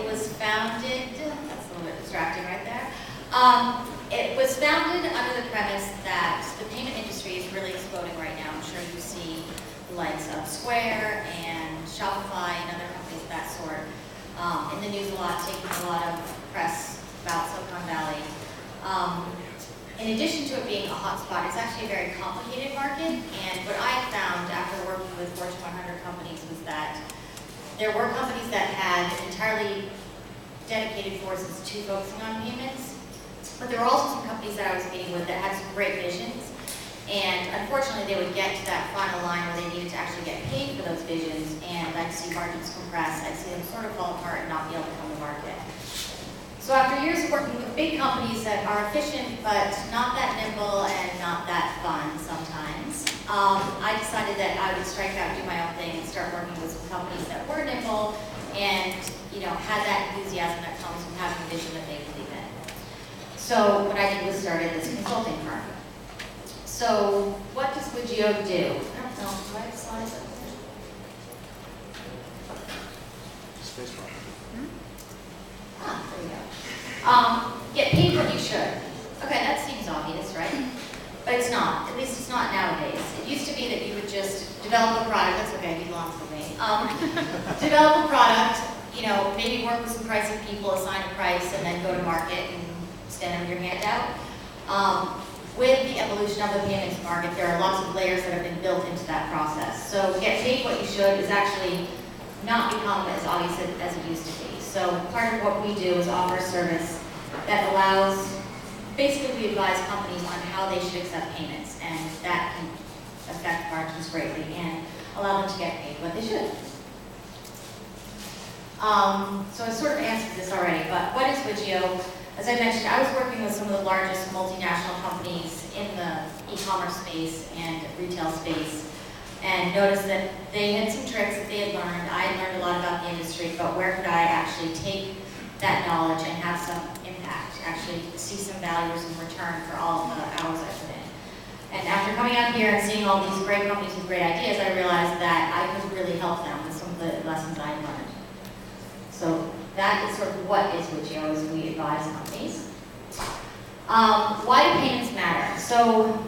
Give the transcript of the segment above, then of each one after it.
was founded, that's a little bit distracting right there. It was founded under the premise that the payment industry is really exploding right now. I'm sure you see the likes of Square and Shopify and other companies of that sort in the news a lot, taking a lot of press about Silicon Valley. In addition to it being a hotspot, it's actually a very complicated market. And what I found after working with Fortune 100 companies was that there were companies that had entirely dedicated forces to focusing on payments, but there were also some companies that I was meeting with that had some great visions. And unfortunately, they would get to that final line where they needed to actually get paid for those visions, and I'd see margins compress, I'd see them sort of fall apart and not be able to come to market. So after years of working with big companies that are efficient but not that nimble and not that fun sometimes, I decided that I would strike out, do my own thing, and start working with some companies that were nimble and had that enthusiasm that comes from having a vision that they believe in. So what I did was started this consulting firm. So what does Wigio do? I don't know, do I have slides up there? Space bar. Ah, there we go. Get paid what you should. Okay, that seems obvious, right? But it's not. At least it's not nowadays. It used to be that you would just develop a product. That's okay, he belongs with me. Develop a product, maybe work with some pricing people, assign a price, and then go to market and stand with your hand out. With the evolution of the payments market, there are lots of layers that have been built into that process. So get paid what you should is actually not become as obvious as it used to be. So part of what we do is offer a service that allows, basically we advise companies on how they should accept payments, and that can affect margins greatly and allow them to get paid what they should. So I sort of answered this already, but what is Wigio? As I mentioned, I was working with some of the largest multinational companies in the e-commerce space and retail space, and noticed that they had some tricks that they had learned. I had learned a lot about the industry, but where could I actually take that knowledge and have some impact, actually see some values in return for all of the hours I put in. And after coming out here and seeing all these great companies with great ideas, I realized that I could really help them with some of the lessons I learned. So that is sort of what is Wigio, is we advise companies. Why do payments matter? So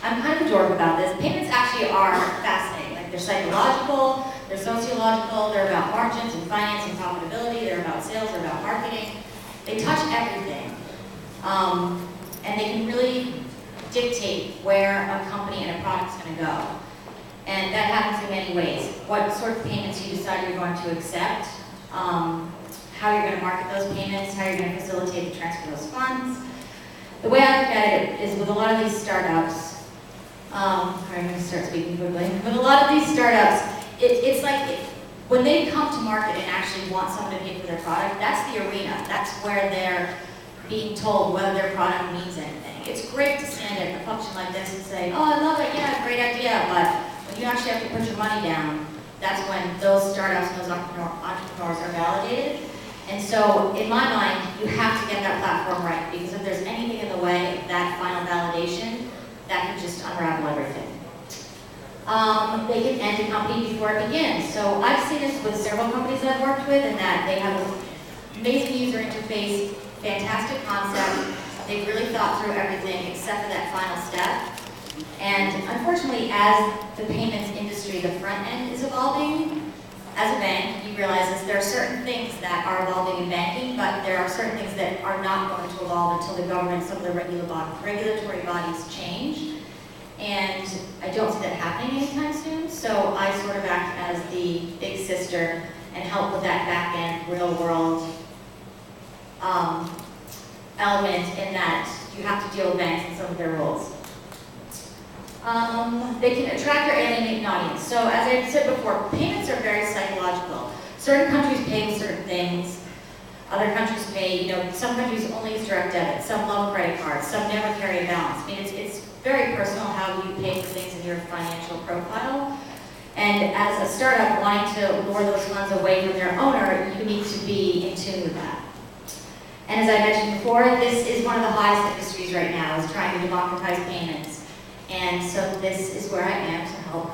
I'm kind of a dork about this. Payments actually are fascinating. Like, they're psychological, they're sociological, they're about margins and finance and profitability, they're about sales, they're about marketing. They touch everything. And they can really dictate where a company and a product's going to go. And that happens in many ways. What sort of payments you decide you're going to accept, how you're going to market those payments, how you're going to facilitate the transfer of those funds. The way I look at it is with a lot of these startups, I'm going to start speaking quickly. With a lot of these startups, it's like when they come to market and actually want someone to pay for their product, that's the arena. That's where they're being told whether their product means anything. It's great to stand at a function like this and say, oh, I love it, yeah, great idea, but when you actually have to put your money down, that's when those startups and those entrepreneurs are validated. And so, in my mind, you have to get that platform right, because if there's anything in the way of that final validation, that can just unravel everything. They can end a company before it begins. So I've seen this with several companies that I've worked with, and that they have an amazing user interface, fantastic concept, they've really thought through everything except for that final step. And unfortunately, as the payments industry, the front end is evolving, as a bank, you realize that there are certain things that are evolving in banking, but there are certain things that are not going to evolve until the government, some of the regulatory bodies change. And I don't see that happening anytime soon, so I sort of act as the big sister and help with that back end, real world element in that you have to deal with banks and some of their rules. They can attract or alienate an audience. So as I said before, payments are very psychological. Certain countries pay certain things. Other countries pay, some countries only use direct debit. Some love credit cards. Some never carry a balance. I mean, it's very personal how you pay for things in your financial profile. And as a startup wanting to lure those funds away from their owner, you need to be in tune with that. And as I mentioned before, this is one of the hottest industries right now, is trying to democratize payments. And so this is where I am to help